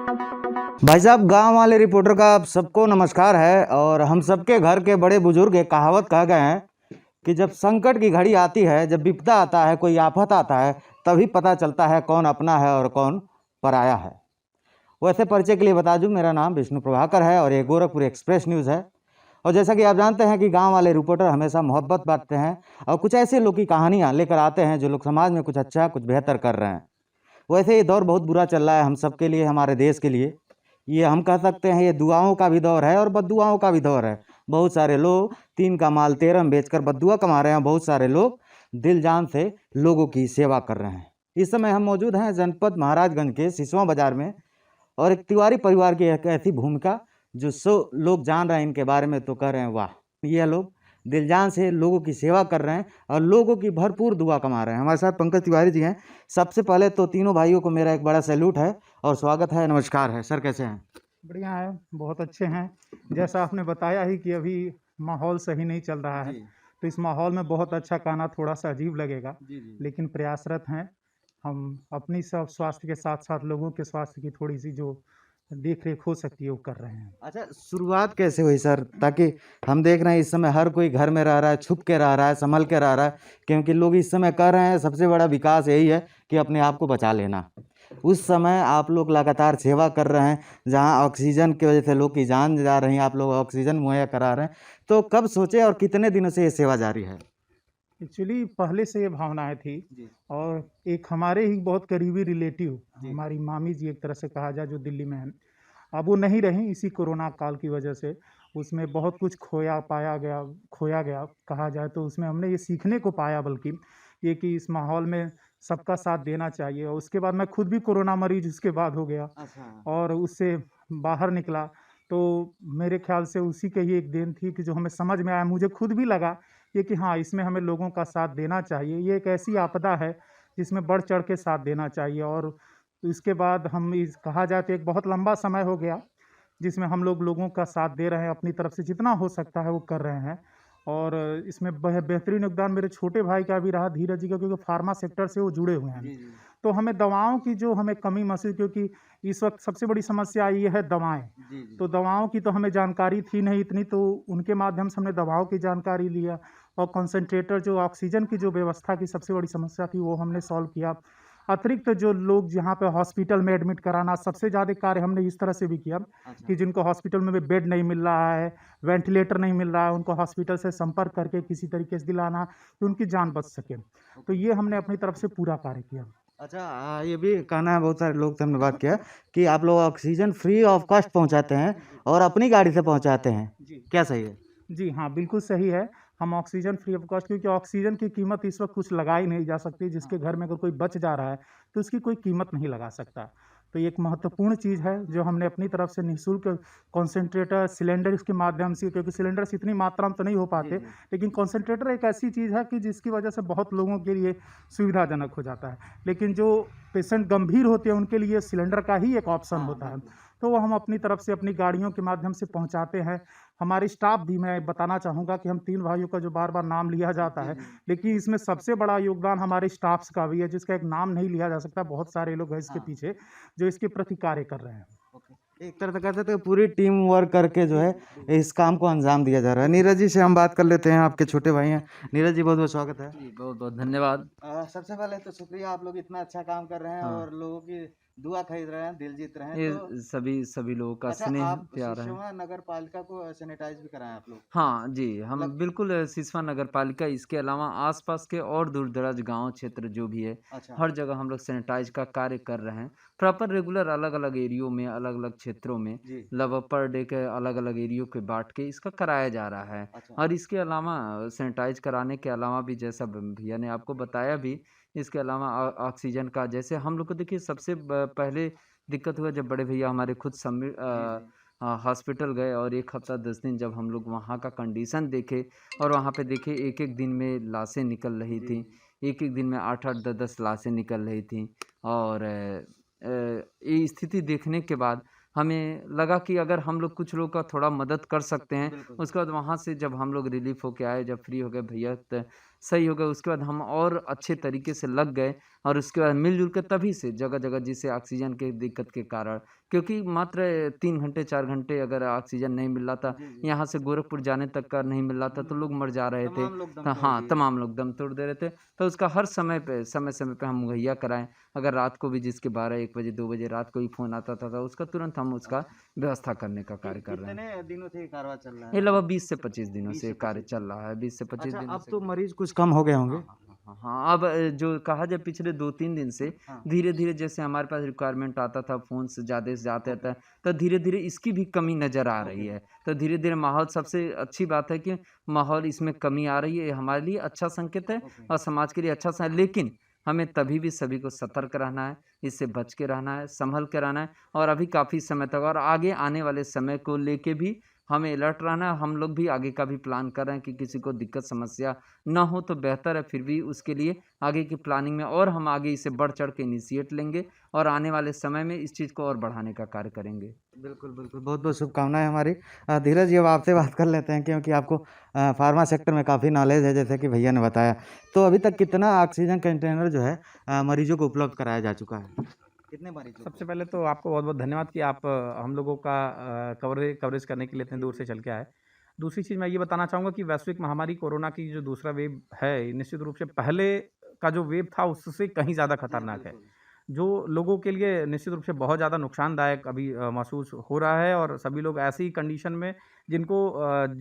भाई साहब, गांव वाले रिपोर्टर का आप सबको नमस्कार है। और हम सबके घर के बड़े बुजुर्ग एक कहावत कह गए हैं कि जब संकट की घड़ी आती है, जब विपदा आता है, कोई आफत आता है, तभी पता चलता है कौन अपना है और कौन पराया है। वैसे परिचय के लिए बता दूं, मेरा नाम विष्णु प्रभाकर है और ये गोरखपुर एक्सप्रेस न्यूज़ है। और जैसा कि आप जानते हैं कि गांव वाले रिपोर्टर हमेशा मोहब्बत बांटते हैं और कुछ ऐसे लोग की कहानियां लेकर आते हैं जो लोग समाज में कुछ अच्छा कुछ बेहतर कर रहे हैं। वैसे ये दौर बहुत बुरा चल रहा है हम सब के लिए, हमारे देश के लिए। ये हम कह सकते हैं ये दुआओं का भी दौर है और बद्दुआओं का भी दौर है। बहुत सारे लोग 3 का माल 13 में बेचकर बद्दुआ कमा रहे हैं। बहुत सारे लोग दिल जान से लोगों की सेवा कर रहे हैं। इस समय हम मौजूद हैं जनपद महाराजगंज के सिसवा बाजार में और एक तिवारी परिवार की एक ऐसी भूमिका जो लोग जान रहे हैं इनके बारे में तो कह रहे हैं वाह, ये लोग दिल जान से लोगों की सेवा कर रहे हैं और लोगों की भरपूर दुआ कमा रहे हैं। हमारे साथ पंकज तिवारी जी हैं। सबसे पहले तो तीनों भाइयों को मेरा एक बड़ा सैल्यूट है और स्वागत है, नमस्कार है। सर कैसे हैं? बढ़िया है, बहुत अच्छे हैं। जैसा आपने बताया ही कि अभी माहौल सही नहीं चल रहा है, तो इस माहौल में बहुत अच्छा कहना थोड़ा सा अजीब लगेगा, लेकिन प्रयासरत हैं हम। अपनी सब स्वास्थ्य के साथ साथ लोगों के स्वास्थ्य की थोड़ी सी जो देख रेख हो सकती है वो कर रहे हैं। अच्छा, शुरुआत कैसे हुई सर? ताकि हम देख रहे हैं इस समय हर कोई घर में रह रहा है, छुप के रह रहा है, संभल के रह रहा है, क्योंकि लोग इस समय कह रहे हैं सबसे बड़ा विकास यही है कि अपने आप को बचा लेना। उस समय आप लोग लगातार सेवा कर रहे हैं, जहां ऑक्सीजन की वजह से लोग की जान जा रही है, आप लोग ऑक्सीजन मुहैया करा रहे हैं। तो कब सोचे और कितने दिनों से ये सेवा जारी है? एक्चुअली पहले से ये भावनाएं थी, जी और एक हमारे ही बहुत करीबी रिलेटिव, जी हमारी मामी जी एक तरह से कहा जाए, जो दिल्ली में हैं, अब वो नहीं रहीं इसी कोरोना काल की वजह से। उसमें बहुत कुछ खोया गया कहा जाए तो। उसमें हमने ये सीखने को पाया, बल्कि ये कि इस माहौल में सबका साथ देना चाहिए। और उसके बाद मैं खुद भी कोरोना मरीज उसके बाद हो गया अच्छा। और उससे बाहर निकला। तो मेरे ख्याल से उसी के ही एक देन थी कि जो हमें समझ में आया, मुझे खुद भी लगा ये कि हाँ, इसमें हमें लोगों का साथ देना चाहिए। ये एक ऐसी आपदा है जिसमें बढ़ चढ़ के साथ देना चाहिए। और इसके बाद हम इस कहा जाए तो एक बहुत लंबा समय हो गया जिसमें हम लोगों का साथ दे रहे हैं, अपनी तरफ से जितना हो सकता है वो कर रहे हैं। और इसमें बेहतरीन योगदान मेरे छोटे भाई का भी रहा, धीरज जी का, क्योंकि फार्मा सेक्टर से वो जुड़े हुए हैं। जी जी तो हमें दवाओं की जो हमें कमी महसूस, क्योंकि इस वक्त सबसे बड़ी समस्या ये है दवाएं। जी जी। तो दवाओं की तो हमें जानकारी थी नहीं इतनी, तो उनके माध्यम से हमने दवाओं की जानकारी लिया। और कंसंट्रेटर, जो ऑक्सीजन की जो व्यवस्था की सबसे बड़ी समस्या थी, वो हमने सॉल्व किया। अतिरिक्त जो लोग जहाँ पे हॉस्पिटल में एडमिट कराना, सबसे ज़्यादा कार्य हमने इस तरह से भी किया अच्छा। कि जिनको हॉस्पिटल में भी बेड नहीं मिल रहा है, वेंटिलेटर नहीं मिल रहा है, उनको हॉस्पिटल से संपर्क करके किसी तरीके से दिलाना कि उनकी जान बच सके। तो ये हमने अपनी तरफ से पूरा कार्य किया। अच्छा, ये भी कहना है बहुत सारे लोग से हमने बात किया कि आप लोग ऑक्सीजन फ्री ऑफ कॉस्ट पहुंचाते हैं और अपनी गाड़ी से पहुंचाते हैं। जी क्या सही है? जी हाँ, बिल्कुल सही है। हम ऑक्सीजन फ्री ऑफ कॉस्ट, क्योंकि ऑक्सीजन की कीमत इस वक्त कुछ लगा ही नहीं जा सकती। जिसके घर में अगर कोई बच जा रहा है तो उसकी कोई कीमत नहीं लगा सकता। तो ये एक महत्वपूर्ण चीज़ है जो हमने अपनी तरफ से निःशुल्क कॉन्सेंट्रेटर, सिलेंडर इसके माध्यम से, क्योंकि सिलेंडर्स इतनी मात्रा में तो नहीं हो पाते, लेकिन कॉन्सेंट्रेटर एक ऐसी चीज़ है कि जिसकी वजह से बहुत लोगों के लिए सुविधाजनक हो जाता है। लेकिन जो पेशेंट गंभीर होते हैं उनके लिए सिलेंडर का ही एक ऑप्शन होता है। तो वो हम अपनी तरफ से अपनी गाड़ियों के माध्यम से पहुंचाते हैं। हमारे स्टाफ भी, मैं बताना चाहूँगा कि हम 3 भाइयों का जो बार-बार नाम लिया जाता है, लेकिन इसमें सबसे बड़ा योगदान हमारे स्टाफ्स का भी है, जिसका एक नाम नहीं लिया जा सकता। बहुत सारे लोग हैं इसके पीछे जो इसके प्रति कार्य कर रहे हैं। एक तरह से कह सकते हैं पूरी टीम वर्क करके जो है इस काम को अंजाम दिया जा रहा है। नीरज जी से हम बात कर लेते हैं, आपके छोटे भाई हैं। नीरज जी, बहुत बहुत स्वागत है। जी, बहुत-बहुत धन्यवाद। सबसे पहले तो शुक्रिया, आप लोग इतना अच्छा काम कर रहे हैं हाँ, और लोगों की दुआ खरीद रहे हैं, दिल जीत रहे हैं। तो ये सभी लोगों का अच्छा, स्नेह, आप प्यार है। सिसवा नगर पालिका को सैनिटाइज भी कराएं आप लोग? हाँ जी, हम लग बिल्कुल सिसवा नगर पालिका, इसके अलावा आस-पास के और दूर-दराज गाँव क्षेत्र जो भी है, अच्छा। हर जगह हम लोग सैनिटाइज़ का कार्य कर रहे हैं। प्रॉपर रेगुलर अलग-अलग एरियो में, अलग-अलग क्षेत्रों में, जी। लगभग पर डे के अलग-अलग एरियो के बाँट के इसका कराया जा रहा है। अच्छा। और इसके अलावा सैनिटाइज़ कराने के अलावा भी, जैसा ब भैया ने आपको बताया भी, इसके अलावा ऑक्सीजन का, जैसे हम लोग को देखिए सबसे पहले दिक्कत हुआ जब बड़े भैया हमारे खुद जी जी। हॉस्पिटल गए, और 1 हफ्ता 10 दिन जब हम लोग वहाँ का कंडीशन देखे और वहाँ पे देखे, एक-एक दिन में लाशें निकल रही जी थी। जी। एक-एक दिन में 8-8 10-10 लाशें निकल रही थीं। और ये स्थिति देखने के बाद हमें लगा कि अगर हम लोग कुछ लोगों का थोड़ा मदद कर सकते हैं। बिल्कुल। उसके बाद वहाँ से जब हम लोग रिलीफ़ होके आए, जब फ्री हो गए, भैया सही हो गए, उसके बाद हम और अच्छे तरीके से लग गए और उसके बाद मिल-जुल के तभी से जगह-जगह जिसे ऑक्सीजन की दिक्कत के कारण, क्योंकि मात्र 3 घंटे 4 घंटे अगर ऑक्सीजन नहीं मिल रहा था, जी, जी। यहाँ से गोरखपुर जाने तक का नहीं मिल रहा था, तो लोग मर जा रहे थे। तमाम लोग दम तोड़ हाँ, दिए। तमाम लोग दम तोड़ दे रहे थे। तो उसका हर समय-समय पे हम मुहैया कराएँ। अगर रात को भी जिसके 12-1 बजे 2 बजे रात को भी फ़ोन आता था, तो उसका तुरंत हम उसका व्यवस्था करने का कार्य कर रहे हैं। कितने दिनों से ये कार्रवाई चल रहा ये है? लगभग 20 से 25 दिनों 20 से से ये कार्य 25 चल रहा है, 20 से 25 अच्छा, दिनों अब से। तो मरीज कुछ कम हो गए होंगे? हाँ, अब जो कहा जाए पिछले 2-3 दिन से हाँ, धीरे-धीरे जैसे हमारे पास रिक्वायरमेंट आता था फ़ोन से ज़्यादा ओके, आता है, तो धीरे-धीरे इसकी भी कमी नज़र आ रही ओके, है। तो धीरे-धीरे माहौल सबसे अच्छी बात है कि माहौल इसमें कमी आ रही है, ये हमारे लिए अच्छा संकेत है ओके। और समाज के लिए अच्छा लेकिन हमें तभी भी सभी को सतर्क रहना है, इससे बच के रहना है, सँभल के रहना है और अभी काफ़ी समय तक और आगे आने वाले समय को लेके भी हमें अलर्ट रहना है। हम लोग भी आगे का भी प्लान कर रहे हैं कि किसी को दिक्कत समस्या ना हो तो बेहतर है, फिर भी उसके लिए आगे की प्लानिंग में और हम आगे इसे बढ़-चढ़ के इनिशिएट लेंगे और आने वाले समय में इस चीज़ को और बढ़ाने का कार्य करेंगे। बिल्कुल, बिल्कुल। बहुत-बहुत शुभकामनाएँ हमारी। धीरज जी अब आपसे बात कर लेते हैं क्योंकि आपको फ़ार्मा सेक्टर में काफ़ी नॉलेज है जैसे कि भैया ने बताया। तो अभी तक कितना ऑक्सीजन कंटेनर जो है मरीज़ों को उपलब्ध कराया जा चुका है? कितने मरीज़ों सबसे को? पहले तो आपको बहुत-बहुत धन्यवाद कि आप हम लोगों का कवरेज करने के लिए इतने दूर से चल के आए। दूसरी चीज़ मैं ये बताना चाहूँगा कि वैश्विक महामारी कोरोना की जो दूसरा वेव है, निश्चित रूप से पहले का जो वेव था उससे कहीं ज़्यादा जी, खतरनाक है। बिल्कुल। जो लोगों के लिए निश्चित रूप से बहुत ज़्यादा नुकसानदायक अभी महसूस हो रहा है और सभी लोग ऐसी कंडीशन में जिनको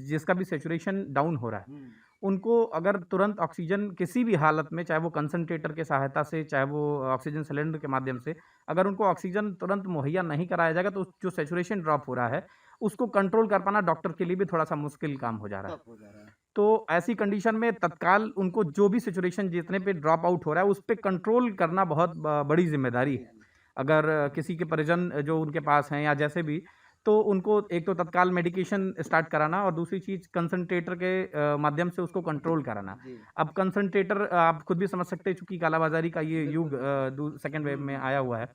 जिसका भी सैचुरेशन डाउन हो रहा है, हुँ, उनको अगर तुरंत ऑक्सीजन किसी भी हालत में, चाहे वो कंसंट्रेटर की सहायता से, चाहे वो ऑक्सीजन सिलेंडर के माध्यम से, अगर उनको ऑक्सीजन तुरंत मुहैया नहीं कराया जाएगा, तो जो सैचुरेशन ड्रॉप हो रहा है, उसको कंट्रोल कर पाना डॉक्टर के लिए भी थोड़ा-सा मुश्किल काम हो जा रहा है। टफ हो जा रहा है। तो ऐसी कंडीशन में तत्काल उनको जो भी सिचुएशन जितने पे ड्रॉप आउट हो रहा है, उस पे कंट्रोल करना बहुत बड़ी ज़िम्मेदारी जी, है। जी। अगर किसी के परिजन जो उनके पास हैं या जैसे भी, तो उनको एक तो तत्काल मेडिकेशन स्टार्ट कराना और दूसरी चीज़ कंसंट्रेटर के माध्यम से उसको कंट्रोल कराना। जी, अब कंसंट्रेटर आप खुद भी समझ सकते हैं चूँकि कालाबाज़ारी का ये युग बिल्कुल, बिल्कुल। सेकंड वेव हुँ, में हुँ। आया हुआ है।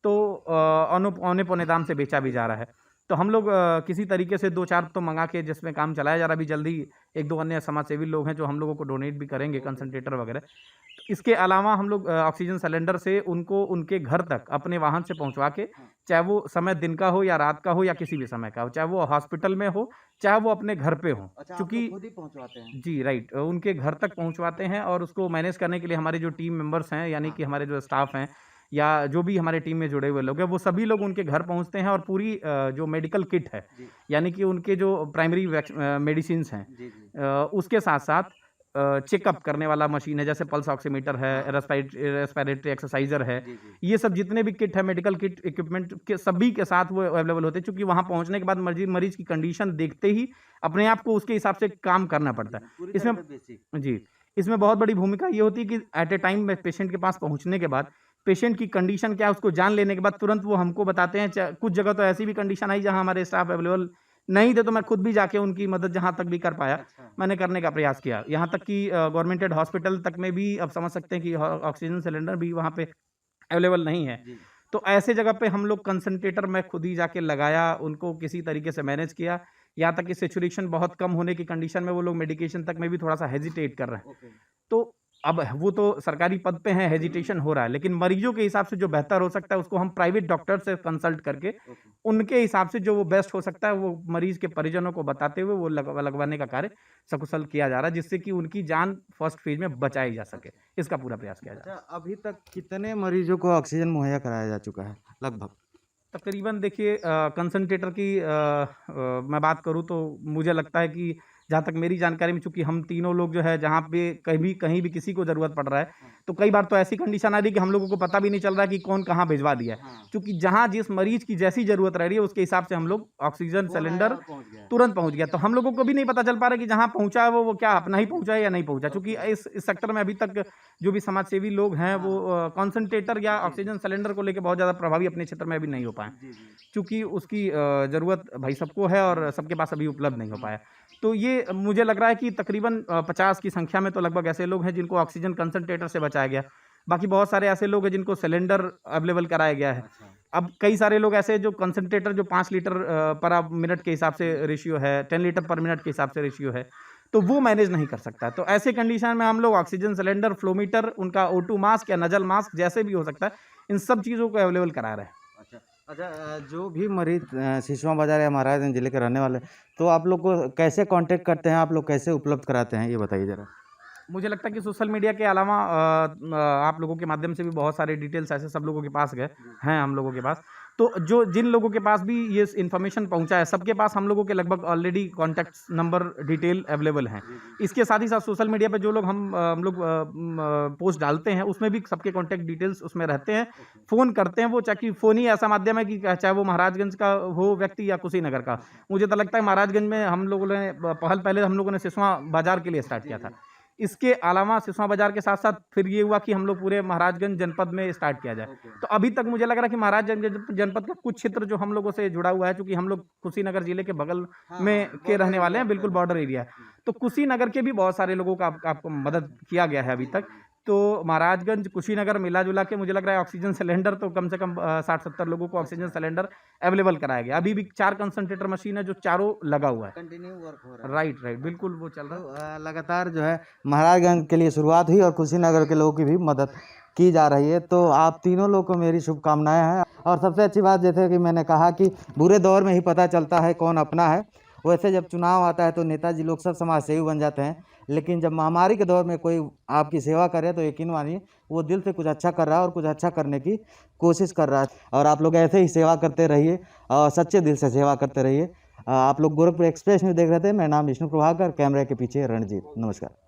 तो औने-पौने दाम से बेचा भी जा रहा है। तो हम लोग किसी तरीके से 2-4 तो मँगा के जिसमें काम चलाया जा रहा है, अभी जल्दी 1-2 अन्य समाजसेवी लोग हैं जो हम लोगों को डोनेट भी करेंगे ओके। कंसंट्रेटर वगैरह। इसके अलावा हम लोग ऑक्सीजन सिलेंडर से उनको उनके घर तक अपने वाहन से पहुँचवा के, हाँ, चाहे वो समय दिन का हो या रात का हो या किसी भी समय का हो, चाहे वो हॉस्पिटल में हो, चाहे वो अपने घर पे हो। अच्छा आप चूँकि लोग खुद ही पहुँचवाते हैं? जी, राइट उनके घर तक पहुँचवाते हैं और उसको मैनेज करने के लिए हमारे जो टीम मेंबर्स हैं, यानी हाँ, कि हमारे जो स्टाफ हैं या जो भी हमारे टीम में जुड़े हुए लोग हैं, वो सभी लोग उनके घर पहुँचते हैं और पूरी जो मेडिकल किट है, जी, यानी कि उनके जो प्राइमरी मेडिसिन्स हैं जी, जी। उसके साथ-साथ चेकअप करने वाला मशीन है, जैसे पल्स ऑक्सीमीटर है, हाँ, रेस्पिरेटरी एक्सरसाइज़र है, जी, जी। ये सब जितने भी किट है, मेडिकल किट, इक्विपमेंट के सभी के साथ वो अवेलेबल होते हैं, चूँकि वहाँ पहुँचने के बाद मरीज़ की कंडीशन देखते ही अपने आप को उसके हिसाब से काम करना पड़ता जी, है। पूरी तरह इसमें से बेसिक। जी, इसमें बहुत बड़ी भूमिका ये होती है कि एट ए टाइम में पेशेंट के पास पहुँचने के बाद, पेशेंट की कंडीशन क्या है उसको जान लेने के बाद तुरंत वो हमको बताते हैं। कुछ जगह तो ऐसी भी कंडीशन आई जहाँ हमारे स्टाफ अवेलेबल नहीं थे, तो मैं खुद भी जाके उनकी मदद जहाँ तक भी कर पाया, अच्छा, मैंने करने का प्रयास किया। यहाँ तक कि गवर्नमेंटेड हॉस्पिटल तक में भी अब समझ सकते हैं कि ऑक्सीजन सिलेंडर भी वहाँ पे अवेलेबल नहीं है। जी, तो ऐसे जगह पे हम लोग कंसंट्रेटर मैं खुद ही जाके लगाया, उनको किसी तरीके से मैनेज किया। यहाँ तक कि सैचुरेशन बहुत कम होने की कंडीशन में वो लोग मेडिकेशन तक में भी थोड़ा-सा हेजिटेट कर रहे हैं। ओके, तो अब वो तो सरकारी पद पे हैं, हेजिटेशन हो रहा है, लेकिन मरीजों के हिसाब से जो बेहतर हो सकता है, उसको हम प्राइवेट डॉक्टर से कंसल्ट करके, ओके। उनके हिसाब से जो वो बेस्ट हो सकता है, वो मरीज के परिजनों को बताते हुए वो लगवाने का कार्य सकुशल किया जा रहा है, जिससे कि उनकी जान फर्स्ट फेज में बचाई जा सके। अच्छा, इसका पूरा प्रयास किया जा रहा अच्छा है। अभी तक कितने मरीजों को ऑक्सीजन मुहैया कराया जा चुका है लगभग? तकरीबन देखिए कंसंट्रेटर की मैं बात करूँ तो मुझे लगता है कि जहाँ तक मेरी जानकारी में, चूँकि हम तीनों लोग जो है जहाँ पे कहीं भी किसी को ज़रूरत पड़ रहा है, हाँ, तो कई बार तो ऐसी कंडीशन आ रही है कि हम लोगों को पता भी नहीं चल रहा है कि कौन कहाँ भिजवा दिया है। हाँ, चूँकि जहाँ जिस मरीज़ की जैसी ज़रूरत रह रही है उसके हिसाब से हम लोग ऑक्सीजन फ़ोन आया सिलेंडर और पहुँच गया। तुरंत पहुँच गया। तो हम लोगों को भी नहीं पता चल पा रहा है कि जहाँ पहुँचा है वो क्या अपना ही पहुँचा है या नहीं पहुँचा। चूँकि ओके, इस सेक्टर में अभी तक जो भी समाजसेवी लोग हैं हाँ, वो हाँ। कंसंट्रेटर या जी, जी। ऑक्सीजन सिलेंडर को लेके बहुत ज़्यादा प्रभावी अपने क्षेत्र में अभी नहीं हो पाए। जी, जी। चूँकि उसकी ज़रूरत भाई सबको है और सबके पास अभी उपलब्ध नहीं हो हुँ, पाया। तो ये मुझे लग रहा है कि तकरीबन 50 की संख्या में तो लगभग ऐसे लोग हैं जिनको ऑक्सीजन कंसंट्रेटर से बचाया गया। बाकी बहुत सारे ऐसे लोग हैं जिनको सिलेंडर अवेलेबल कराया गया है। अच्छा, अब कई सारे लोग ऐसे हैं जो कंसंट्रेटर जो 5 लीटर पर मिनट के हिसाब से रेशियो है, 10 लीटर पर मिनट के हिसाब से रेशियो है। तो वो मैनेज नहीं कर सकता है। तो ऐसे कंडीशन में हम लोग ऑक्सीजन सिलेंडर, फ्लोमीटर, उनका O2 मास्क या नजल मास्क जैसे भी हो सकता है, इन सब चीज़ों को अवेलेबल करा रहे हैं। अच्छा, जो भी मरीज सिसवा बाजार या महाराजगंज जिले के रहने वाले, तो आप लोग को कैसे कांटेक्ट करते हैं, आप लोग कैसे उपलब्ध कराते हैं, ये बताइए ज़रा। मुझे लगता है कि सोशल मीडिया के अलावा आप लोगों के माध्यम से भी बहुत सारे डिटेल्स ऐसे सब लोगों के पास गए हैं हम लोगों के पास। तो जो जिन लोगों के पास भी ये इन्फॉर्मेशन पहुंचा है, सबके पास हम लोगों के लगभग already contact number detail available हैं। इसके साथ ही साथ सोशल मीडिया पे जो लोग हम लोग पोस्ट डालते हैं, उसमें भी सबके कॉन्टैक्ट डिटेल्स उसमें रहते हैं। फ़ोन करते हैं वो, चाहे फ़ोन ही ऐसा माध्यम है कि चाहे वो महाराजगंज का हो व्यक्ति या कुशीनगर का। मुझे तो लगता है महाराजगंज में हम लोगों ने पहले हम लोगों ने सिसवा बाजार के लिए स्टार्ट किया था। इसके अलावा सिसवा बाजार के साथ साथ फिर ये हुआ कि हम लोग पूरे महाराजगंज जनपद में स्टार्ट किया जाए। तो अभी तक मुझे लग रहा है कि महाराजगंज जनपद का कुछ क्षेत्र जो हम लोगों से जुड़ा हुआ है, क्योंकि हम लोग कुशीनगर जिले के बगल में के रहने वाले हैं, बिल्कुल बॉर्डर एरिया है। तो कुशीनगर के भी बहुत सारे लोगों का आपको मदद किया गया है अभी तक। तो महाराजगंज, कुशीनगर मिला जुला के मुझे लग रहा है ऑक्सीजन सिलेंडर तो कम से कम 60-70 लोगों को ऑक्सीजन सिलेंडर अवेलेबल कराया गया। अभी भी 4 कंसंट्रेटर मशीन है जो चारों लगा हुआ है। कंटिन्यू वर्क हो रहा है। राइट, बिल्कुल वो चल रहा है। तो लगातार जो है महाराजगंज के लिए शुरुआत हुई और कुशीनगर के लोगों की भी मदद की जा रही है। तो आप तीनों लोगों को मेरी शुभकामनाएं हैं। और सबसे अच्छी बात जैसे कि मैंने कहा कि बुरे दौर में ही पता चलता है कौन अपना है। वैसे जब चुनाव आता है तो नेताजी लोग सब समाज सेवी बन जाते हैं, लेकिन जब महामारी के दौर में कोई आपकी सेवा करे तो यकीन मानिए वो दिल से कुछ अच्छा कर रहा है और कुछ अच्छा करने की कोशिश कर रहा है। और आप लोग ऐसे ही सेवा करते रहिए और सच्चे दिल से सेवा करते रहिए। आप लोग गोरखपुर एक्सप्रेस न्यूज़ देख रहे थे। मेरा नाम विष्णु प्रभाकर, कैमरे के पीछे रणजीत। नमस्कार।